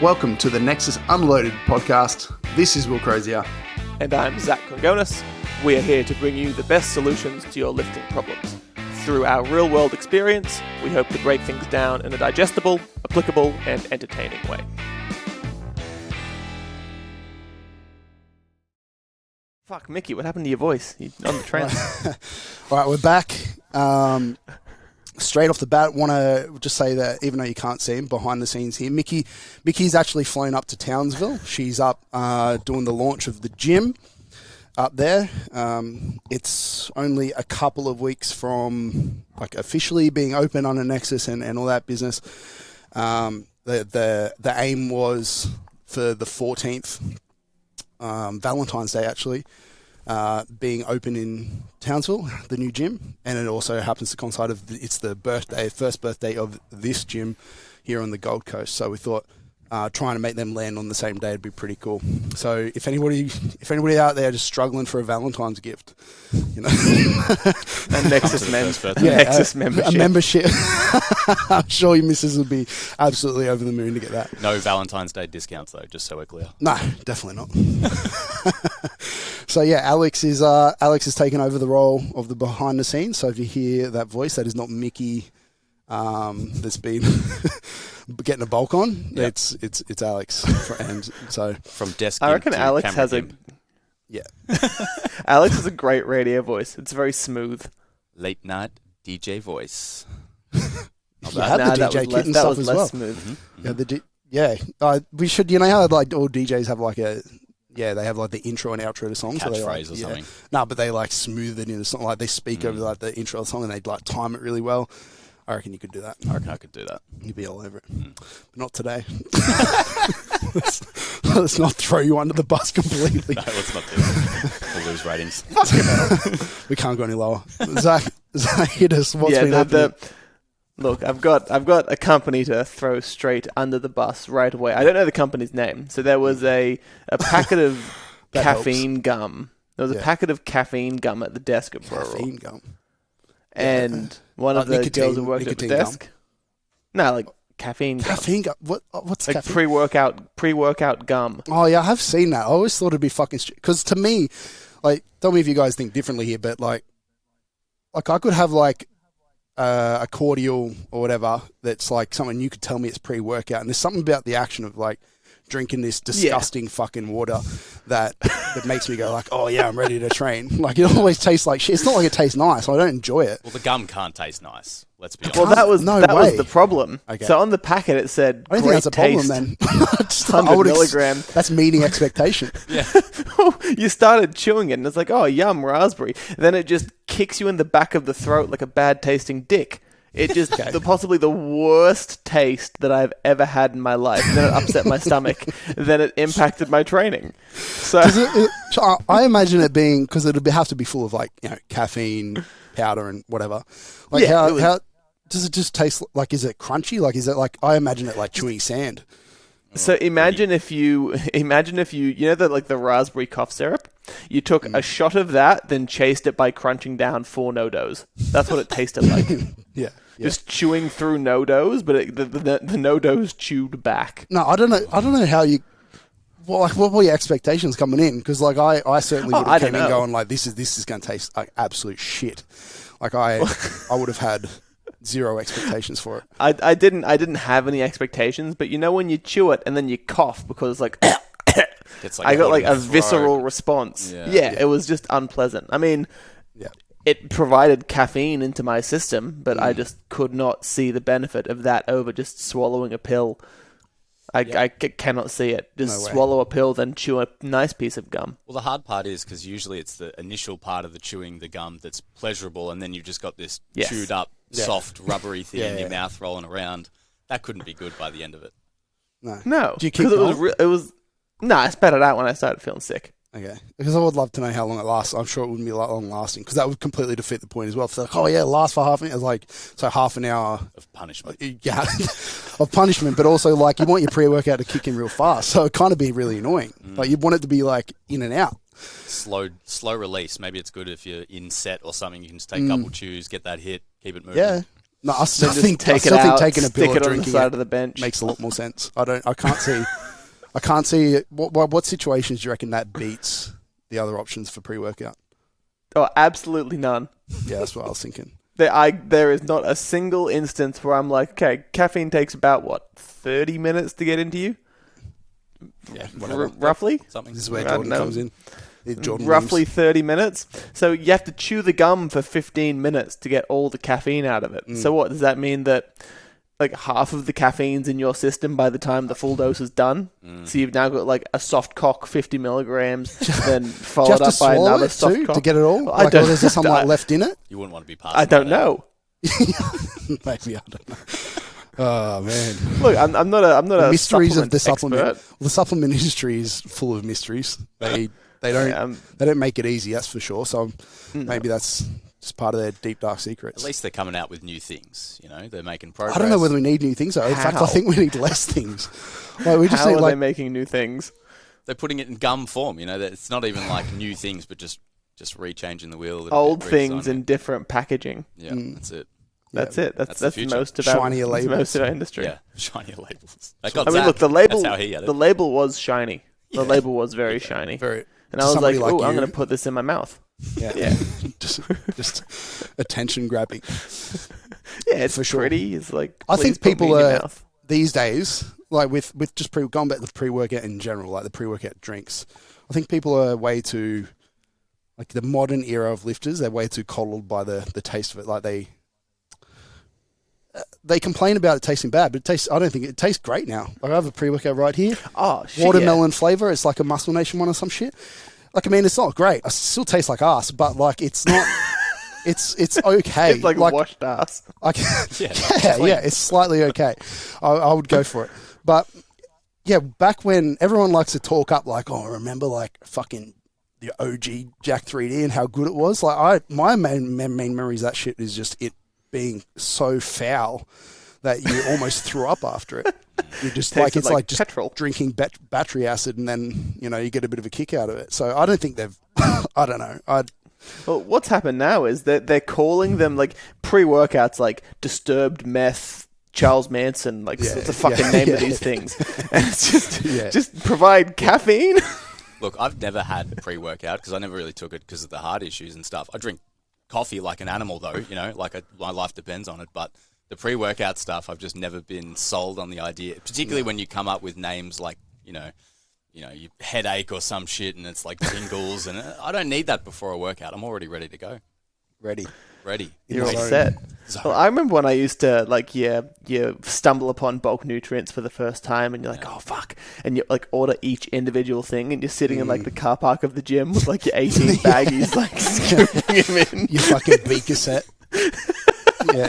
Welcome to the Nexus Unloaded podcast. This is Will Crozier. And I'm Zach Congonis. We are here to bring you the best solutions to your lifting problems. Through our real-world experience, we hope to break things down in a digestible, applicable, and entertaining way. Fuck, Mickey, what happened to your voice? You on the train? All right, we're back. Straight off the bat, want to just say that even though you can't see him behind the scenes here, Mickey's actually flown up to Townsville. She's up doing the launch of the gym up there. It's only a couple of weeks from like officially being open on a Nexus and all that business. The aim was for the 14th, Valentine's Day actually, being open in Townsville, the new gym, and it also happens to coincide it's the first birthday of this gym here on the Gold Coast. So we thought trying to make them land on the same day would be pretty cool. So if anybody out there just struggling for a Valentine's gift, you know, a Nexus membership. A membership. I'm sure your missus would be absolutely over the moon to get that. No Valentine's Day discounts though, just so we're clear. No, definitely not. So yeah, Alex is taking over the role of the behind the scenes. So if you hear that voice, that is not Mickey. That's been getting a bulk on. Yep. It's Alex, and so from desk. I reckon Alex has Alex has a great radio voice. It's very smooth. Late night DJ voice. You had the DJ kit and stuff as well. Smooth. Mm-hmm. Yeah, we should. You know how like all DJs have like they have like the intro and outro to songs. Catchphrase or something. No, but they like smooth it in a song. Like they speak over like the intro of the song and they like time it really well. I reckon you could do that. I reckon I could do that. You'd be all over it. But not today. Let's not throw you under the bus completely. No, let's not do that. We'll lose ratings. We can't go any lower. Zach hit us. What's been happening? Look, I've got a company to throw straight under the bus right away. I don't know the company's name. So there was a packet of caffeine gum. There was a packet of caffeine gum at the desk at Burrell. Caffeine gum. And one of the girls who worked at the desk. Gum? No, like caffeine gum. Caffeine gum? What's like caffeine? pre-workout gum. Oh, yeah, I have seen that. I always thought it'd be fucking stupid. Because to me, like, tell me if you guys think differently here, but like I could have like a cordial or whatever that's like something you could tell me it's pre-workout. And there's something about the action of like drinking this disgusting fucking water that makes me go like, oh yeah, I'm ready to train. Like it always tastes like shit. It's not like it tastes nice. I don't enjoy it. Well, the gum can't taste nice. Let's be honest. Well, that was the problem. Okay. So on the packet it said, I don't think that's a problem then. 100 milligram. That's meeting expectation. Yeah. You started chewing it and it's like, oh, yum, raspberry. Then it just kicks you in the back of the throat like a bad tasting dick. It just, possibly the worst taste that I've ever had in my life. Then it upset my stomach. Then it impacted my training. So I imagine it being, because it would have to be full of like, you know, caffeine, powder and whatever. Like how does it just taste like, is it crunchy? Like, is it like, I imagine it like chewing sand. So imagine if you know that like the raspberry cough syrup, you took a shot of that, then chased it by crunching down 4 no-dos. That's what it tasted like. Yeah. Just chewing through no-dos, but the no-dos chewed back. No, I don't know how you. Well, like, what were your expectations coming in? Because like I certainly would have came in going like this is going to taste like absolute shit. Like I would have had zero expectations for it. I didn't have any expectations, but you know when you chew it and then you cough because like I got like a visceral response. Yeah, it was just unpleasant. I mean, it provided caffeine into my system, but I just could not see the benefit of that over just swallowing a pill. I cannot see it. Just swallow a pill, then chew a nice piece of gum. Well, the hard part is because usually it's the initial part of the chewing the gum that's pleasurable, and then you've just got this chewed up, soft, rubbery thing in your mouth rolling around. That couldn't be good by the end of it. No, because it was. No, I spat it out when I started feeling sick. Okay, because I would love to know how long it lasts. I'm sure it wouldn't be long lasting because that would completely defeat the point as well. If they're like, oh yeah, it lasts for half an hour. It's like, so half an hour of punishment. Yeah, of punishment, but also like you want your pre-workout to kick in real fast, so it kind of be really annoying. Like you want it to be like in and out. Slow release. Maybe it's good if you're in set or something. You can just take a couple chews, get that hit, keep it moving. Yeah. No, I still think taking a pill or drinking side of the bench makes a lot more sense. I can't see what situations do you reckon that beats the other options for pre-workout? Oh, absolutely none. Yeah, that's what I was thinking. There is not a single instance where I'm like, okay, caffeine takes about 30 minutes to get into you. Yeah, roughly. Something. This is where Jordan comes in. Roughly 30 minutes. So you have to chew the gum for 15 minutes to get all the caffeine out of it. So what does that mean? That like half of the caffeine's in your system by the time the full dose is done? So you've now got like a soft cock 50 milligrams, then followed up by another soft cock to get it all. I don't. Is there something left in it? You wouldn't want to be passing. I don't know. Maybe I don't know. Oh man! Look, I'm not a mysteries of the supplement. Expert. Well, the supplement industry is full of mysteries. They don't make it easy. That's for sure. So maybe that's just part of their deep dark secrets. At least they're coming out with new things. You know, they're making progress. I don't know whether we need new things. Though. In fact, I think we need less things. Like, we just How need, are they making new things? They're putting it in gum form. You know, that it's not even like new things, but just rechanging the wheel. Old things in different packaging. Yeah, that's it. That's it. That's most of shinier labels. Most of our industry. Yeah, shinier labels. Look, the label. That's how he had it. The label was shiny. The label was very shiny. And I was like, oh, I'm going to put this in my mouth. Yeah. just attention grabbing. Yeah, it's for sure. pretty. It's like, I think people are these days, like with just going back to the pre-workout in general, like the pre-workout drinks. I think people are way too, like the modern era of lifters, they're way too coddled by the taste of it. Like they complain about it tasting bad, but I don't think it tastes great now. Like I have a pre-workout right here. Oh, shit, watermelon flavor. It's like a Muscle Nation one or some shit. Like, I mean, it's not great. It still tastes like ass, but like it's not. It's okay. It's like washed ass. Yeah, it's slightly okay. I would go for it. But yeah, back when everyone likes to talk up like, oh, remember like fucking the OG Jack 3D and how good it was. Like my main memories of that shit is just it being so foul that you almost threw up after it. You just like it's like just petrol. Drinking battery acid, and then you get a bit of a kick out of it. So I don't think they've. I don't know. Well, what's happened now is that they're calling them like pre-workouts, like disturbed meth, Charles Manson, like it's the fucking name of these things, and it's just provide caffeine. Look, I've never had pre-workout because I never really took it because of the heart issues and stuff. I drink coffee like an animal, though. My life depends on it, but. The pre-workout stuff, I've just never been sold on the idea, particularly when you come up with names like, you headache or some shit, and it's like tingles, and I don't need that before a workout. I'm already ready to go. Ready. You're all set. Well, I remember when I used to, you stumble upon bulk nutrients for the first time, and you're like, oh, fuck. And you, order each individual thing, and you're sitting in, the car park of the gym with, your 18 baggies, scooping them in. Your fucking beaker set. Yeah,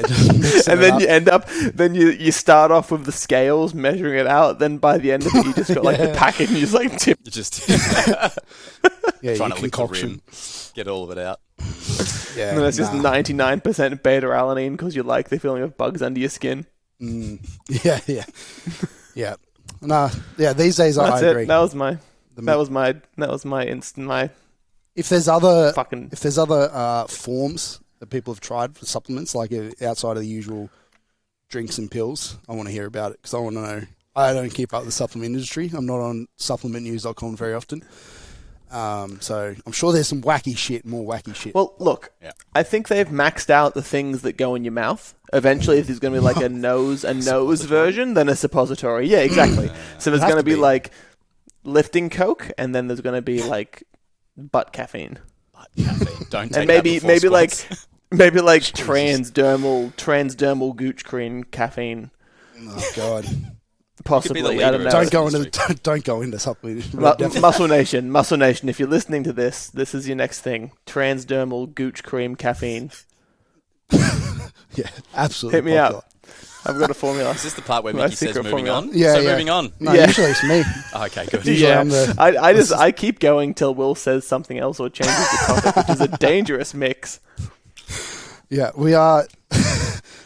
and then you end up, you start off with the scales measuring it out. Then by the end of it, you just got the packet and you just tip. Trying to lick the rim, get all of it out. Yeah, and then it's just 99% beta alanine because you like the feeling of bugs under your skin. Yeah. Nah, yeah. These days, I agree. That was my instant. If there's other forms that people have tried for supplements, like outside of the usual drinks and pills, I want to hear about it because I want to know. I don't keep up with the supplement industry. I'm not on supplementnews.com very often. So I'm sure there's some more wacky shit. Well, look, I think they've maxed out the things that go in your mouth. Eventually, if there's going to be a nose version, then a suppository. Yeah, exactly. So there's going to be lifting coke, and then there's going to be butt caffeine. Caffeine. Don't take and maybe transdermal gooch cream caffeine. Oh God. Possibly, I don't know. Don't go into supplement. Muscle Nation. If you're listening to this is your next thing. Transdermal gooch cream caffeine. Yeah, absolutely. Hit me up. I've got a formula. Is this the part where Mickey says moving on? Yeah, moving on. No, usually it's me. Okay, good. I keep going till Will says something else or changes the topic, which is a dangerous mix. Yeah, we are.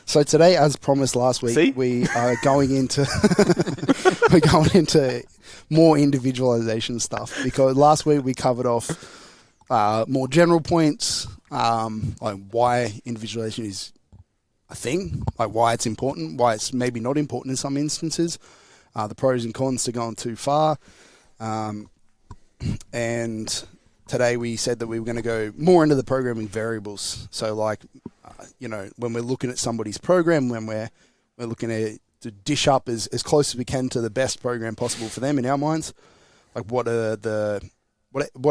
So today, as promised last week, we are going into more individualization stuff because last week we covered off more general points, like why individualization is a thing, like why it's important, why it's maybe not important in some instances, the pros and cons to going too far. And today we said that we were going to go more into the programming variables. So like, when we're looking at somebody's program, when we're looking at to dish up as close as we can to the best program possible for them in our minds, like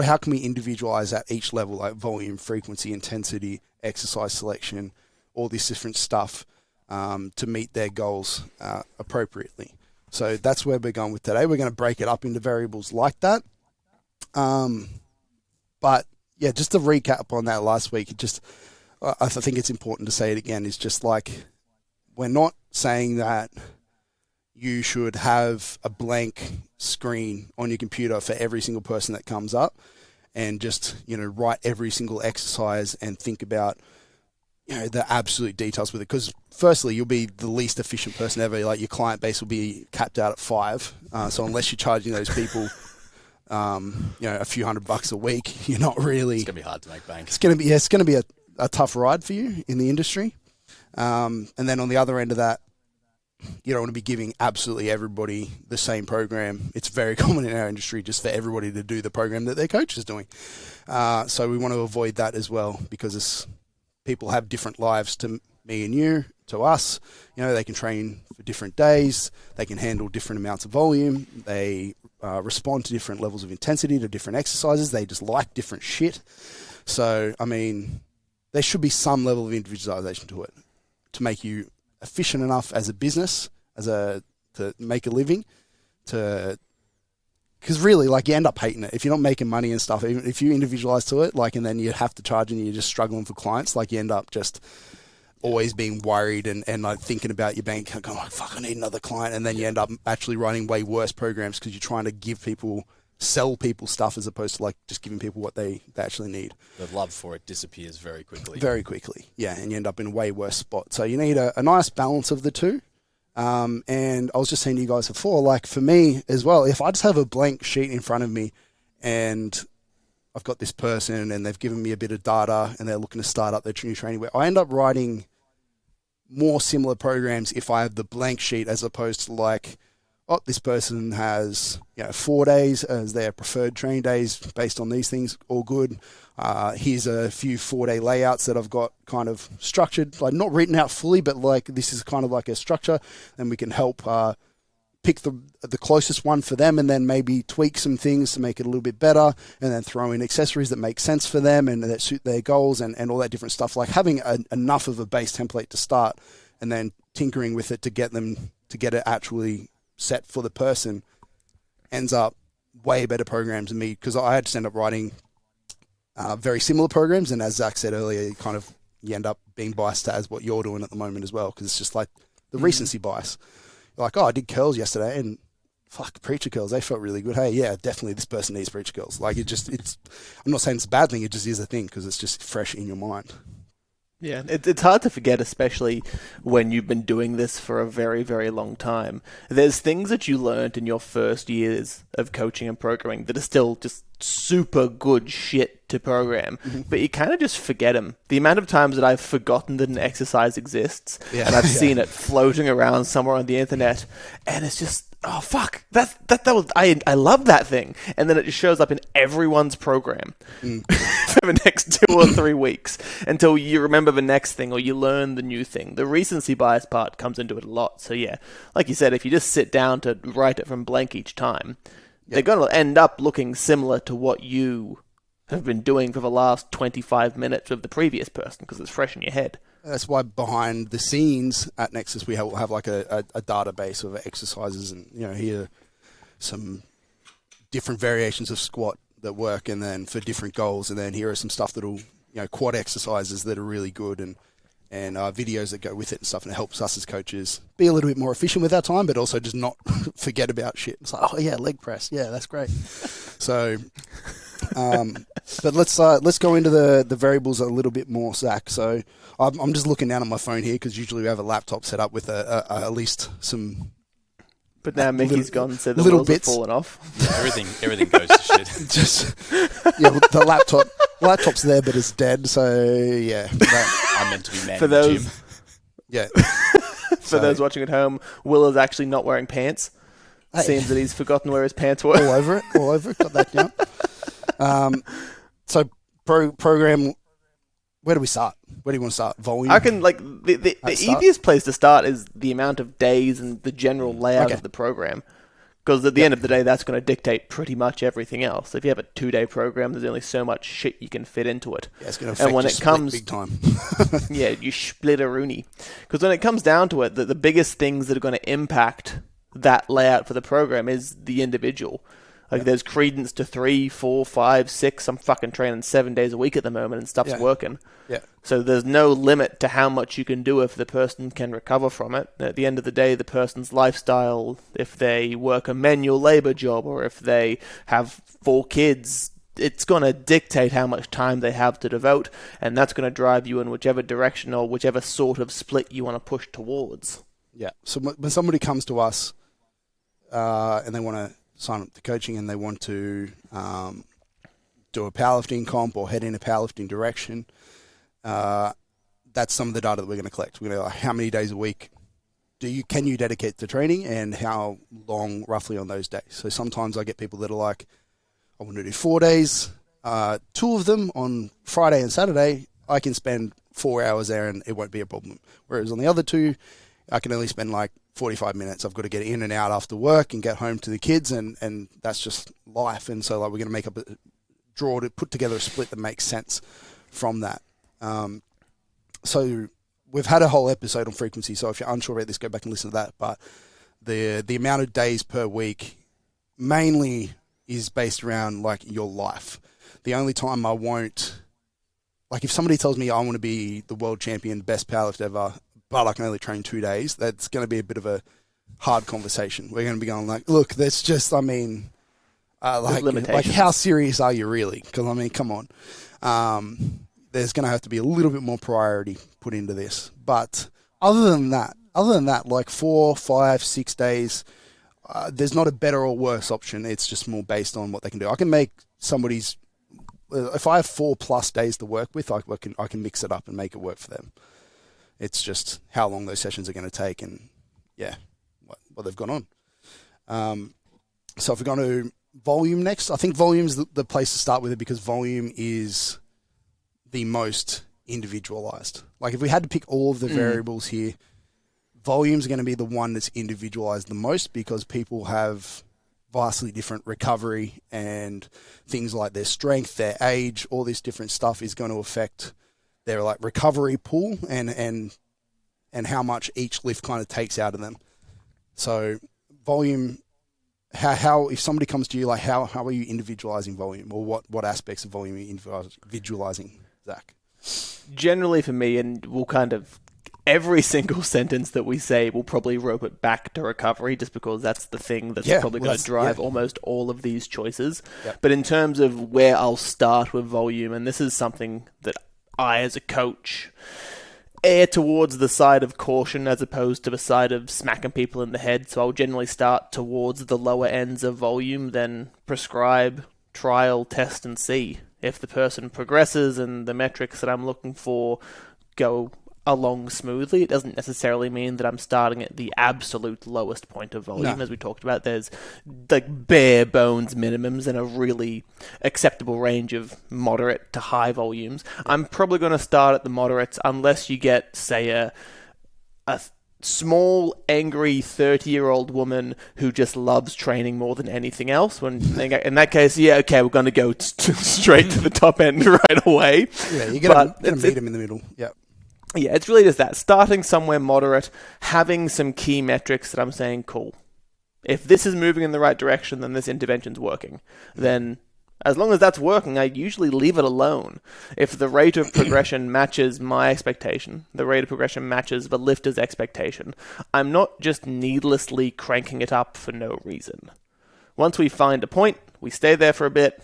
how can we individualize at each level, like volume, frequency, intensity, exercise selection, all this different stuff to meet their goals appropriately. So that's where we're going with today. We're going to break it up into variables like that. But yeah, just to recap on that last week, I think it's important to say it again, is just like, we're not saying that you should have a blank screen on your computer for every single person that comes up and just, write every single exercise and think about, the absolute details with it. Because firstly, you'll be the least efficient person ever. Like, your client base will be capped out at 5. So unless you're charging those people, a few $100 a week, you're not really. It's gonna be hard to make bank. It's gonna be a tough ride for you in the industry. And then on the other end of that, you don't want to be giving absolutely everybody the same program. It's very common in our industry just for everybody to do the program that their coach is doing. So we want to avoid that as well, because people have different lives to me and you, to us. They can train for different days. They can handle different amounts of volume. They respond to different levels of intensity, to different exercises. They just like different shit. So, there should be some level of individualization to it to make you efficient enough as a business, to make a living, because really, like, you end up hating it if you're not making money and stuff. Even if you individualize to it, like, and then you have to charge and you're just struggling for clients, like, you end up just always being worried and like thinking about your bank account, going, oh, fuck, I need another client, and then you end up actually writing way worse programs because you're trying to sell people stuff as opposed to like just giving people what they actually need. The love for it disappears very quickly. Very quickly, yeah, and you end up in a way worse spot. So you need a nice balance of the two. And I was just saying to you guys before, like, for me as well, if I just have a blank sheet in front of me and I've got this person and they've given me a bit of data and they're looking to start up their new training, where I end up writing more similar programs if I have the blank sheet, as opposed to like, this person has 4 days as their preferred training days based on these things, all good. Here's a few 4-day layouts that I've got kind of structured, like not written out fully, but like this is kind of like a structure, and we can help pick the closest one for them, and then maybe tweak some things to make it a little bit better, and then throw in accessories that make sense for them and that suit their goals and all that different stuff. Like having enough of a base template to start, and then tinkering with it to get it actually set for the person, ends up way better programs than me, because I had to end up writing very similar programs, and as Zach said earlier, you end up being biased as what you're doing at the moment as well, because it's just like the recency bias. You're like, I did curls yesterday and fuck, preacher curls, they felt really good. Hey, yeah, definitely this person needs preacher curls. Like, I'm not saying it's a bad thing, it just is a thing because it's just fresh in your mind. Yeah, it's hard to forget, especially when you've been doing this for a very, very long time. There's things that you learned in your first years of coaching and programming that are still just super good shit to program, but you kind of just forget them. The amount of times that I've forgotten that an exercise exists, and I've seen it floating around somewhere on the internet, and it's just, oh fuck, that was, I love that thing, and then it just shows up in everyone's program for the next 2 or 3 weeks until you remember the next thing or you learn the new thing. The recency bias part comes into it a lot. So yeah, like you said, if you just sit down to write it from blank each time, they're going to end up looking similar to what you have been doing for the last 25 minutes of the previous person, because it's fresh in your head. That's why behind the scenes at Nexus we have like a database of exercises, and here are some different variations of squat that work, and then for different goals, and then here are some stuff that'll quad exercises that are really good, and videos that go with it and stuff, and it helps us as coaches be a little bit more efficient with our time, but also just not forget about shit. It's like, oh yeah, leg press, yeah, that's great. So, but let's go into the variables a little bit more, Zach. So I'm just looking down at my phone here, because usually we have a laptop set up with at least some. But now Mickey's gone, so the little wheels bits have fallen off. Everything goes to shit. Just the laptop's there, but it's dead. So yeah, I'm meant to be man for in the those gym. Yeah. For those watching at home, Will is actually not wearing pants. Hey. Seems that he's forgotten where his pants were. All over it. Got that down. So program, where do we start? Where do you want to start? Volume? I reckon the easiest place to start is the amount of days and the general layout of the program. Because at the end of the day, that's going to dictate pretty much everything else. If you have a 2-day program, there's only so much shit you can fit into it. Yeah, it's going to affect your big time. Yeah, you split a Rooney. Because when it comes down to it, the biggest things that are going to impact that layout for the program is the individual. Like, there's credence to 3, 4, 5, 6. I'm fucking training 7 days a week at the moment and stuff's working. Yeah. So there's no limit to how much you can do if the person can recover from it. At the end of the day, the person's lifestyle, if they work a manual labor job or if they have 4 kids, it's going to dictate how much time they have to devote, and that's going to drive you in whichever direction or whichever sort of split you want to push towards. Yeah. So when somebody comes to us and they want to sign up to coaching and they want to do a powerlifting comp or head in a powerlifting direction, that's some of the data that we're going to collect. We're going to know how many days a week can you dedicate to training and how long roughly on those days. So sometimes I get people that are like, I want to do 4 days, 2 of them on Friday and Saturday, I can spend 4 hours there and it won't be a problem. Whereas on the other 2, I can only spend like 45 minutes. I've got to get in and out after work and get home to the kids, and that's just life. And so like we're going to make up to put together a split that makes sense from that. So we've had a whole episode on frequency, so if you're unsure about this, go back and listen to that. But the amount of days per week mainly is based around like your life. The only time I won't, like if somebody tells me I want to be the world champion, best powerlifter ever, but I can only train 2 days, that's going to be a bit of a hard conversation. We're going to be going like, look, that's just, I mean, like how serious are you really? Because, I mean, come on. There's going to have to be a little bit more priority put into this. But other than that, like 4, 5, 6 days, there's not a better or worse option. It's just more based on what they can do. I can make somebody's, if I have 4+ days to work with, I can mix it up and make it work for them. It's just how long those sessions are going to take and, what they've got on. So if we're going to volume next, I think volume is the place to start with it because volume is the most individualized. Like if we had to pick all of the variables here, volume is going to be the one that's individualized the most because people have vastly different recovery and things like their strength, their age, all this different stuff is going to affect their like recovery pool and how much each lift kind of takes out of them. So volume, how if somebody comes to you, like how are you individualizing volume, or what aspects of volume are you individualizing, Zach? Generally for me, and we'll kind of, every single sentence that we say will probably rope it back to recovery just because that's the thing that's probably going to drive almost all of these choices. Yep. But in terms of where I'll start with volume, and this is something that I, as a coach, err towards the side of caution as opposed to the side of smacking people in the head. So I'll generally start towards the lower ends of volume, then prescribe, trial, test, and see. If the person progresses and the metrics that I'm looking for go along smoothly, it doesn't necessarily mean that I'm starting at the absolute lowest point of volume. No. As we talked about, there's like bare bones minimums and a really acceptable range of moderate to high volumes. I'm probably going to start at the moderates unless you get, say, a small, angry 30-year-old woman who just loves training more than anything else. In that case, we're going to go straight to the top end right away. Yeah, you're going to meet them in the middle. Yeah. Yeah, it's really just that. Starting somewhere moderate, having some key metrics that I'm saying, cool. If this is moving in the right direction, then this intervention's working. Then, as long as that's working, I usually leave it alone. If the rate of progression matches my expectation, the rate of progression matches the lifter's expectation, I'm not just needlessly cranking it up for no reason. Once we find a point, we stay there for a bit,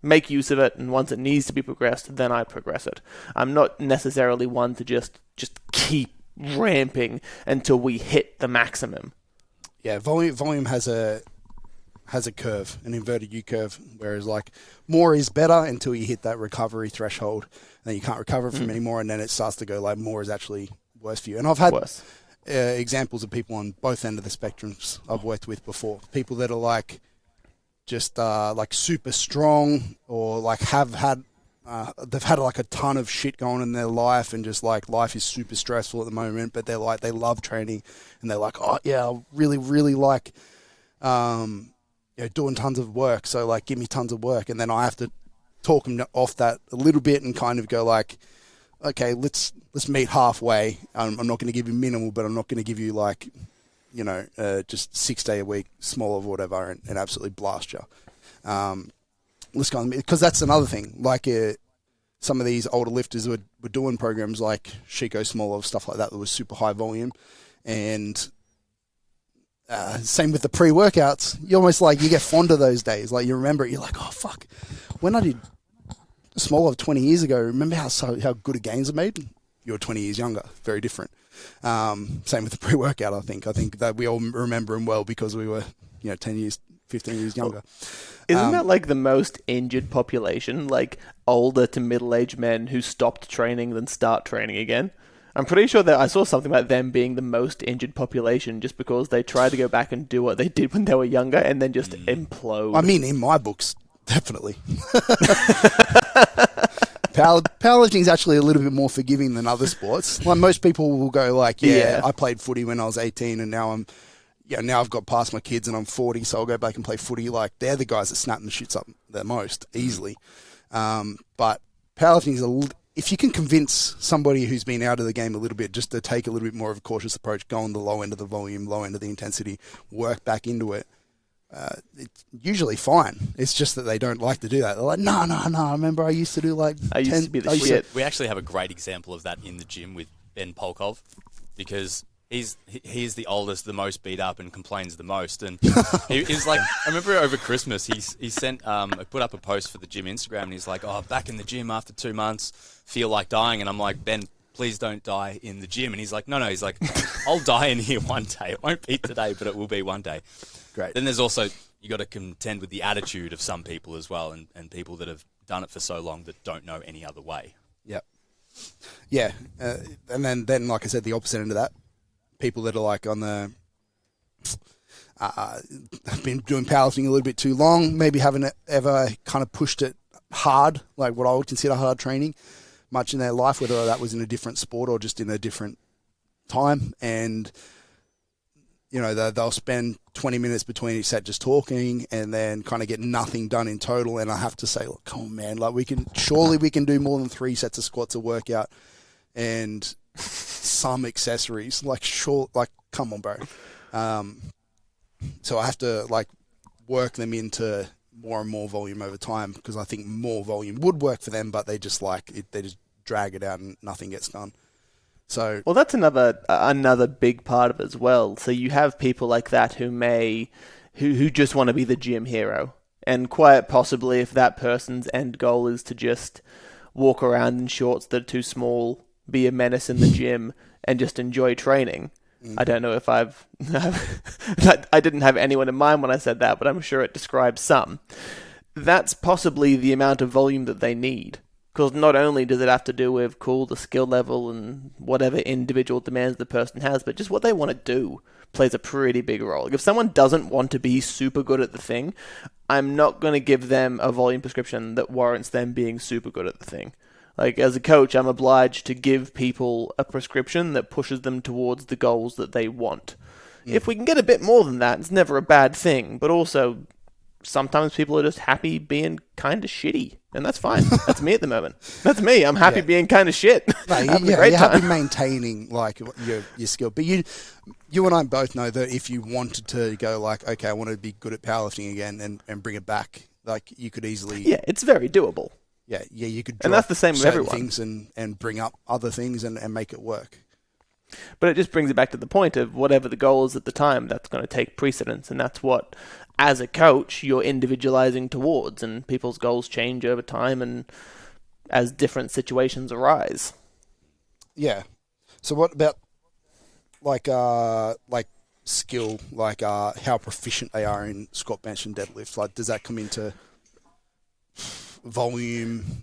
make use of it, and once it needs to be progressed, then I progress it. I'm not necessarily one to just keep ramping until we hit the maximum. Yeah, volume has a curve, an inverted U curve, whereas like more is better until you hit that recovery threshold, and then you can't recover from anymore, and then it starts to go like more is actually worse for you. And I've had Worse. Examples of people on both ends of the spectrums I've worked with before. People that are like just like super strong, or like have had they've had like a ton of shit going in their life, and just like life is super stressful at the moment, but they're like, they love training, and they're like, oh yeah, I really like doing tons of work, so like give me tons of work. And then I have to talk them off that a little bit and kind of go like, okay, let's meet halfway. I'm not going to give you minimal, but I'm not going to give you like, just 6 day a week, small of whatever, and absolutely blast you. Let's go on, because that's another thing. Like some of these older lifters were doing programs like Chico Smolov, stuff like that was super high volume, and same with the pre-workouts. You almost like, you get fond of those days. Like you remember it, you're like, oh fuck, when I did Smolov 20 years ago, remember how good a gains I made? You're 20 years younger, very different. Same with the pre-workout. I think that we all remember him well because we were 10 years, 15 years younger. Isn't that like the most injured population? Like older to middle-aged men who stopped training then start training again? I'm pretty sure that I saw something about them being the most injured population just because they tried to go back and do what they did when they were younger and then just implode. I mean, in my books, definitely. Powerlifting is actually a little bit more forgiving than other sports. Like most people will go like, I played footy when I was 18 and now now I've got past my kids and I'm 40, so I'll go back and play footy. Like they're the guys that snap the shits up the most easily. But powerlifting is if you can convince somebody who's been out of the game a little bit just to take a little bit more of a cautious approach, go on the low end of the volume, low end of the intensity, work back into it, it's usually fine. It's just that they don't like to do that. They're like, no. I remember I used to do like... I used to be the shit. We actually have a great example of that in the gym with Ben Polkov, because he's the oldest, the most beat up, and complains the most. And he's like, I remember over Christmas, he sent, put up a post for the gym Instagram, and he's like, oh, back in the gym after 2 months, feel like dying. And I'm like, Ben, please don't die in the gym. And he's like, no. He's like, I'll die in here one day. It won't be today, but it will be one day. Great. Then there's also, you got to contend with the attitude of some people as well, and people that have done it for so long that don't know any other way. Yep. Yeah. And then, like I said, the opposite end of that, people that are like on the, have been doing powerlifting a little bit too long, maybe haven't ever kind of pushed it hard, like what I would consider hard training, much in their life, whether that was in a different sport or just in a different time. And they'll spend 20 minutes between each set just talking and then kind of get nothing done in total. And I have to say, look, come on, man, like we can do more than 3 sets of squats a workout and some accessories. Like, come on, bro. So I have to like work them into more and more volume over time, because I think more volume would work for them, but they just they just drag it out and nothing gets done. So, well, that's another big part of it as well. So you have people like that who just want to be the gym hero, and quite possibly if that person's end goal is to just walk around in shorts that are too small, be a menace in the gym, and just enjoy training. I don't know if I didn't have anyone in mind when I said that, but I'm sure it describes some. That's possibly the amount of volume that they need. Because not only does it have to do with, the skill level and whatever individual demands the person has, but just what they want to do plays a pretty big role. Like if someone doesn't want to be super good at the thing, I'm not going to give them a volume prescription that warrants them being super good at the thing. Like as a coach, I'm obliged to give people a prescription that pushes them towards the goals that they want. If we can get a bit more than that, it's never a bad thing, but also sometimes people are just happy being kind of shitty, and that's fine. That's me at the moment. That's me. I'm happy being kind of shit. No, you're happy maintaining like your skill. But you and I both know that if you wanted to go like, okay, I want to be good at powerlifting again and bring it back, like you could easily. Yeah, it's very doable. Yeah, you could. And that's the same with everyone. Things and bring up other things and make it work. But it just brings it back to the point of whatever the goal is at the time, that's going to take precedence, and that's what, as a coach, you're individualizing towards, and people's goals change over time and as different situations arise. Yeah. So what about like skill, like how proficient they are in squat, bench, and deadlift? Like, does that come into volume,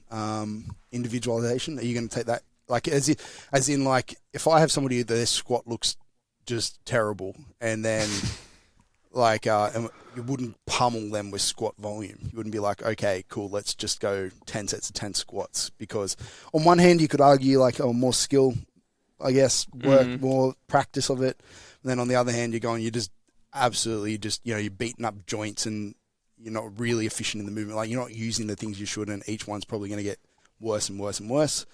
individualization? Are you going to take that Like as in like if I have somebody that their squat looks just terrible, and then like you wouldn't pummel them with squat volume. You wouldn't be like, okay, cool, let's just go 10 sets of 10 squats. Because on one hand, you could argue like, oh, more skill, I guess, work, more practice of it. And then on the other hand, you're just absolutely just, you're beating up joints and you're not really efficient in the movement. Like you're not using the things you should, and each one's probably going to get worse and worse and worse.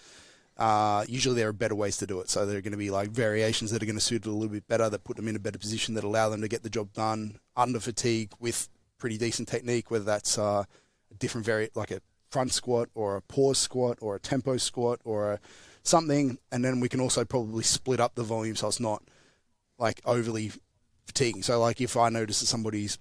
Usually there are better ways to do it. So there are going to be like variations that are going to suit it a little bit better, that put them in a better position, that allow them to get the job done under fatigue with pretty decent technique, whether that's a different like a front squat or a pause squat or a tempo squat or something. And then we can also probably split up the volume so it's not like overly fatiguing. So like if I notice that somebody's,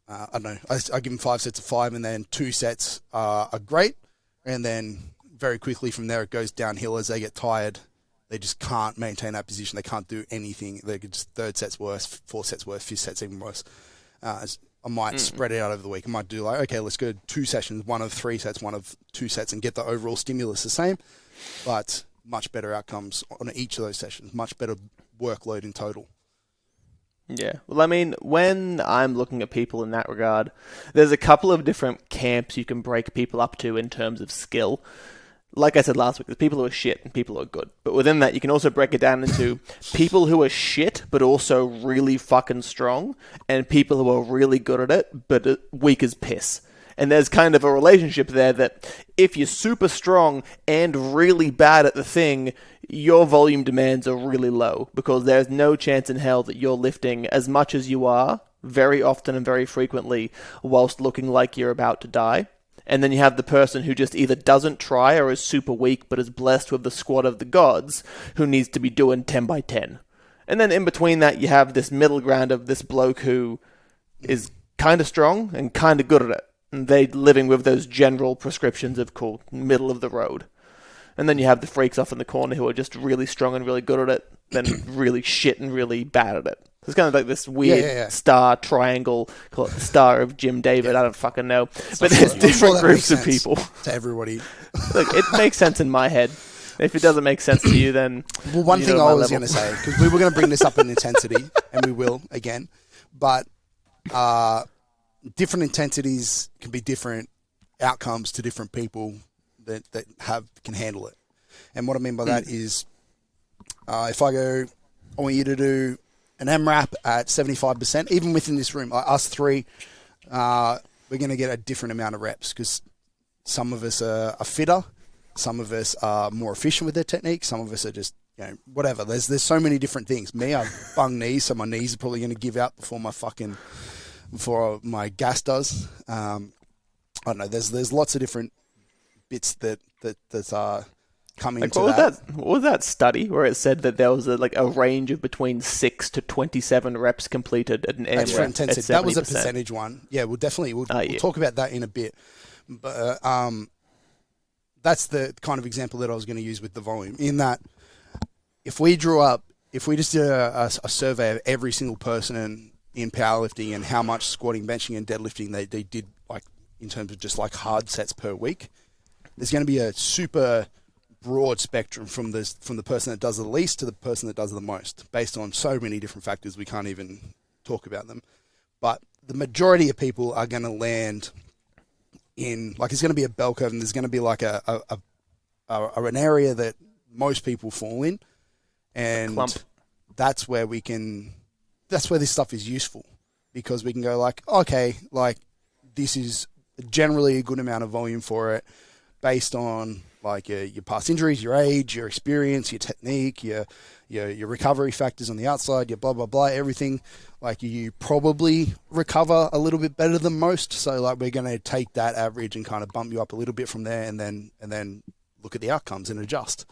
I don't know, I give them 5 sets of 5 and then 2 sets are great. And then very quickly from there, it goes downhill as they get tired. They just can't maintain that position. They can't do anything. They could just 3rd set's worse, 4th set's worse, 5th set's even worse. I might spread it out over the week. I might do like, okay, let's go 2 sessions, 1 of 3 sets, 1 of 2 sets, and get the overall stimulus the same, but much better outcomes on each of those sessions, much better workload in total. Yeah. Well, I mean, when I'm looking at people in that regard, there's a couple of different camps you can break people up to in terms of skill. Like I said last week, there's people who are shit and people who are good. But within that, you can also break it down into people who are shit but also really fucking strong, and people who are really good at it but weak as piss. And there's kind of a relationship there that if you're super strong and really bad at the thing, your volume demands are really low, because there's no chance in hell that you're lifting as much as you are very often and very frequently whilst looking like you're about to die. And then you have the person who just either doesn't try or is super weak but is blessed with the squad of the gods, who needs to be doing 10 by 10. And then in between that, you have this middle ground of this bloke who is kind of strong and kind of good at it. And they living with those general prescriptions of cool, middle of the road. And then you have the freaks off in the corner who are just really strong and really good at it, then really shit and really bad at it. It's kind of like this weird star triangle, call it the Star of Jim David, I don't fucking know. But there's different groups of people. To everybody. Look, it makes sense in my head. If it doesn't make sense to you, then... Well, one thing I was going to say, because we were going to bring this up in intensity, and we will again, but different intensities can be different outcomes to different people that can handle it. And what I mean by that is, if I go, I want you to do an MRAP at 75%, even within this room, us three, we're going to get a different amount of reps, because some of us are fitter, some of us are more efficient with their technique, some of us are just, whatever. There's so many different things. Me, I've bung knees, so my knees are probably going to give out before my gas does. I don't know. There's lots of different bits that are coming into that. What was that study where it said that there was a range of between 6 to 27 reps completed at an AMRAP for intensity? at 70%. That was a percentage one. Yeah, we'll talk about that in a bit. But that's the kind of example that I was going to use with the volume. In that, if we just did a survey of every single person in powerlifting and how much squatting, benching, and deadlifting they did, like in terms of just like hard sets per week, there's going to be a super broad spectrum from the person that does the least to the person that does the most, based on so many different factors we can't even talk about them. But the majority of people are going to land in, like, it's going to be a bell curve, and there's going to be like an area that most people fall in, and that's where this stuff is useful, because we can go like, okay, like this is generally a good amount of volume for it, based on like your past injuries, your age, your experience, your technique, your recovery factors on the outside, your blah blah blah, everything. Like you probably recover a little bit better than most, so like we're going to take that average and kind of bump you up a little bit from there, and then look at the outcomes and adjust.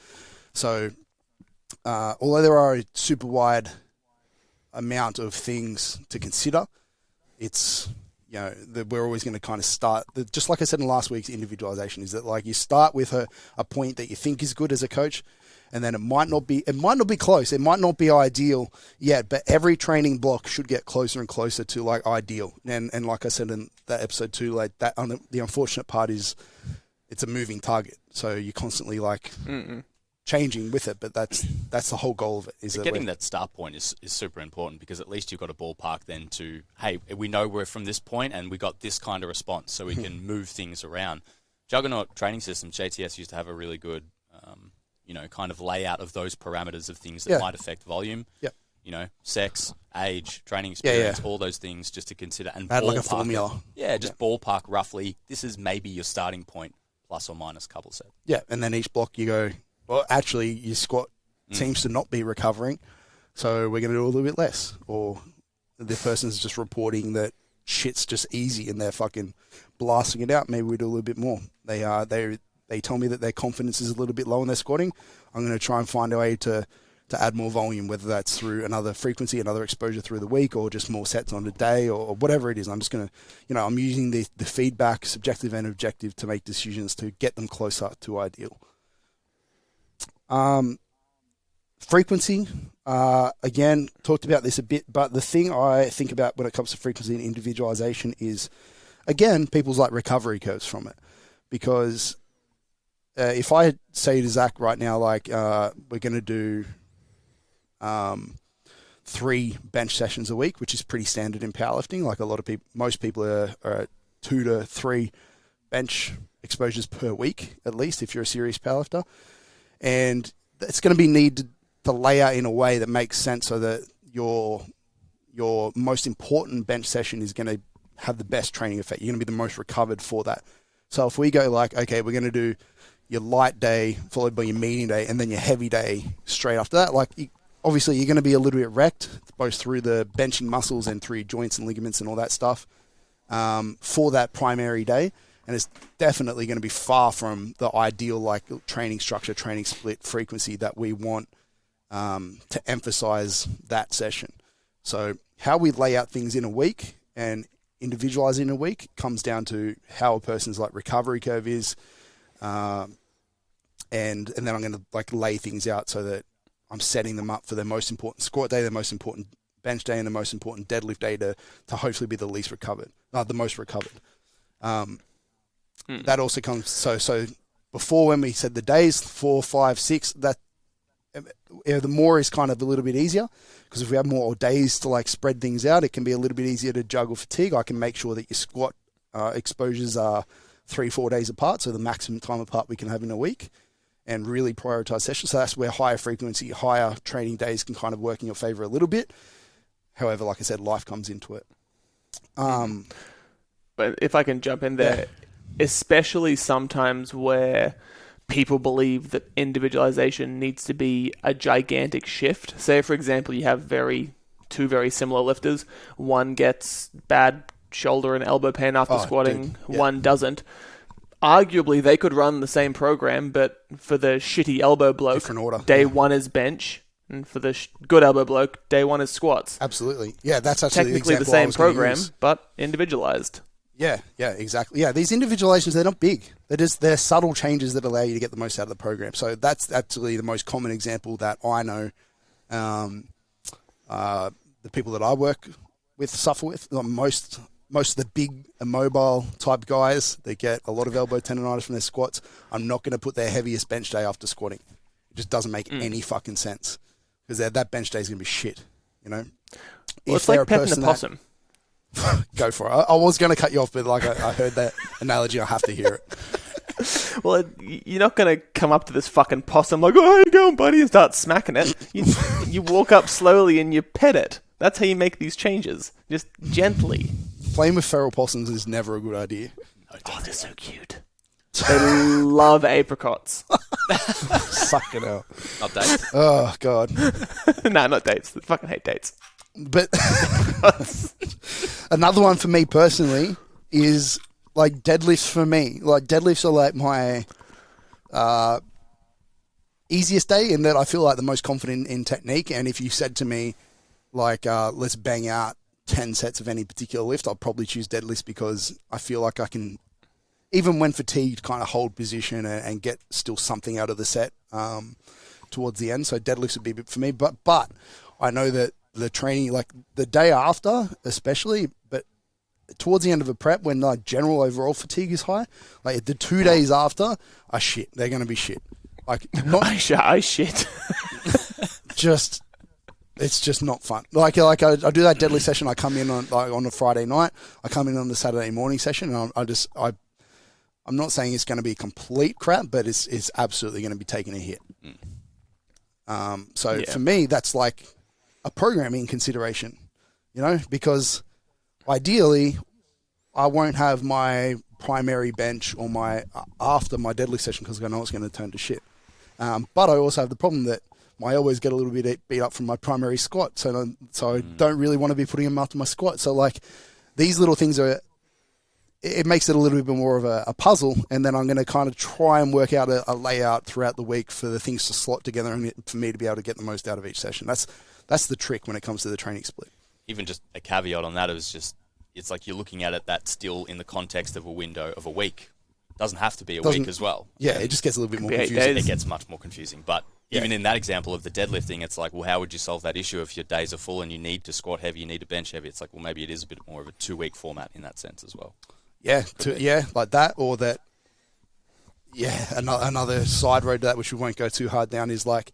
So although there are a super wide amount of things to consider, it's that we're always going to kind of start, just like I said in last week's individualization, is that like you start with a point that you think is good as a coach, and then it might not be close, it might not be ideal yet, but every training block should get closer and closer to like ideal. And like I said in that episode 2, like that, the unfortunate part is it's a moving target, so you constantly like changing with it, but that's the whole goal of it. Is that getting that start point is super important, because at least you've got a ballpark then to, hey, we know we're from this point and we got this kind of response, so we can move things around. Juggernaut training systems, JTS used to have a really good, kind of layout of those parameters of things that might affect volume. Yep. Sex, age, training experience, all those things just to consider. And add like a formula. Ballpark roughly. This is maybe your starting point, plus or minus couple set. Yeah, and then each block you go, well, actually, your squat seems to not be recovering, so we're going to do a little bit less. Or the person's just reporting that shit's just easy and they're fucking blasting it out. Maybe we do a little bit more. They tell me that their confidence is a little bit low in their squatting. I'm going to try and find a way to add more volume, whether that's through another frequency, another exposure through the week, or just more sets on the day, or whatever it is. I'm just going to, I'm using the feedback, subjective and objective, to make decisions to get them closer to ideal. Frequency, again, talked about this a bit, but the thing I think about when it comes to frequency and individualization is, again, people's like recovery curves from it. Because if I say to Zach right now, like, we're going to do 3 bench sessions a week, which is pretty standard in powerlifting. Like most people are at 2 to 3 bench exposures per week, at least, if you're a serious powerlifter. And it's going to be needed to lay out in a way that makes sense, so that your most important bench session is going to have the best training effect. You're going to be the most recovered for that. So if we go like, okay, we're going to do your light day followed by your medium day and then your heavy day straight after that, like obviously you're going to be a little bit wrecked, both through the benching muscles and through joints and ligaments and all that stuff, for that primary day. And it's definitely going to be far from the ideal like training structure, training split frequency that we want to emphasize that session. So how we lay out things in a week and individualize in a week comes down to how a person's like recovery curve is, and then I'm going to like lay things out so that I'm setting them up for their most important squat day, their most important bench day, and the most important deadlift day to hopefully be the least recovered, the most recovered. That also comes, so before, when we said the days 4, 5, 6, that the more is kind of a little bit easier, because if we have more days to like spread things out, it can be a little bit easier to juggle fatigue. I can make sure that your squat exposures are 3-4 days apart, so the maximum time apart we can have in a week, and really prioritize sessions. So that's where higher frequency, higher training days can kind of work in your favor a little bit. However, like I said, life comes into it. But if I can jump in there, especially sometimes where people believe that individualization needs to be a gigantic shift. Say, for example, you have two very similar lifters. One gets bad shoulder and elbow pain after squatting. One doesn't. Arguably, they could run the same program, but for the shitty elbow bloke, different order. Day 1 is bench, and for the good elbow bloke, day 1 is squats. Absolutely. Yeah, that's actually technically the same program, but individualized. Yeah, exactly. Yeah, these individualizations, they're not big. They're subtle changes that allow you to get the most out of the program. So that's actually the most common example that I know the people that I work with suffer with. Most of the big immobile type guys, they get a lot of elbow tendonitis from their squats. I'm not going to put their heaviest bench day after squatting. It just doesn't make any fucking sense, because that bench day is going to be shit, Well, it's like petting a possum. Go for it. I was going to cut you off, but like I heard that analogy, I have to hear it. Well, you're not going to come up to this fucking possum like, oh, how you going, buddy, and start smacking it. You walk up slowly and you pet it. That's how you make these changes. Just gently. Playing with feral possums is never a good idea. Oh, they're so cute. They love apricots. Suck it out. Not dates? Oh, God. No, not dates. They fucking hate dates. But another one for me personally is like deadlifts for me. Like deadlifts are like my easiest day, in that I feel like the most confident in technique. And if you said to me, like, let's bang out 10 sets of any particular lift, I'll probably choose deadlifts, because I feel like I can, even when fatigued, kind of hold position and get still something out of the set towards the end. So deadlifts would be a bit for me. But I know that the training, like the day after especially, but towards the end of a prep, when like general overall fatigue is high, like the 2 days after are shit. They're going to be shit. Like, not I shit. just. It's just not fun. Like I do that deadlift session. I come in on a Friday night. I come in on the Saturday morning session, and I'm not saying it's going to be complete crap, but it's absolutely going to be taking a hit. For me, that's like a programming consideration, because ideally I won't have my primary bench or after my deadlift session because I know it's going to turn to shit. But I also have the problem that my elbows get a little bit beat up from my primary squat, so I don't really want to be putting them after my squat. So like these little things it makes it a little bit more of a puzzle, and then I'm going to kind of try and work out a layout throughout the week for the things to slot together and for me to be able to get the most out of each session. That's the trick when it comes to the training split. Even just a caveat on that is it's like you're looking at it that still in the context of a window of a week. Doesn't have to be a week as well. Yeah, it just gets a little bit more confusing. It gets much more confusing. But even in that example of the deadlifting, it's like, well, how would you solve that issue if your days are full and you need to squat heavy, you need to bench heavy? It's like, well, maybe it is a bit more of a 2-week format in that sense as well. Yeah, like that, or that. Yeah, another side road to that, which we won't go too hard down, is like